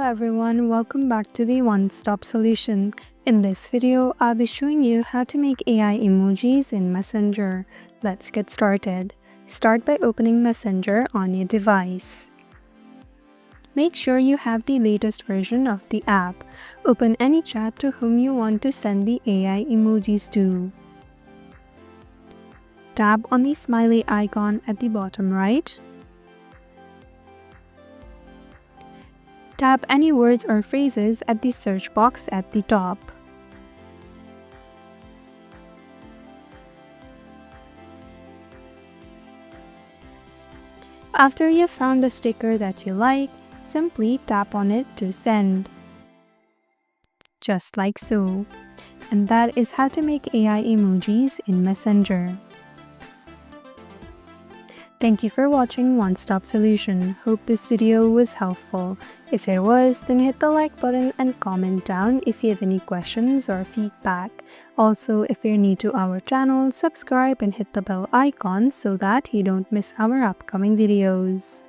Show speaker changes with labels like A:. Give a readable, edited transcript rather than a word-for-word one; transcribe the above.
A: everyone, welcome back to the one-stop solution. In this video, I'll be showing you how to make AI emojis in Messenger. Let's get started. Start by opening Messenger on your device. Make sure you have the latest version of the app. Open any chat to whom you want to send the AI emojis to. Tap on the smiley icon at the bottom right. Tap any words or phrases at the search box at the top. After you've found a sticker that you like, simply tap on it to send. Just like so. And that is how to make AI emojis in Messenger. Thank you for watching One Stop Solution. Hope this video was helpful. If it was, then hit the like button and comment down if you have any questions or feedback. Also, if you're new to our channel, subscribe and hit the bell icon so that you don't miss our upcoming videos.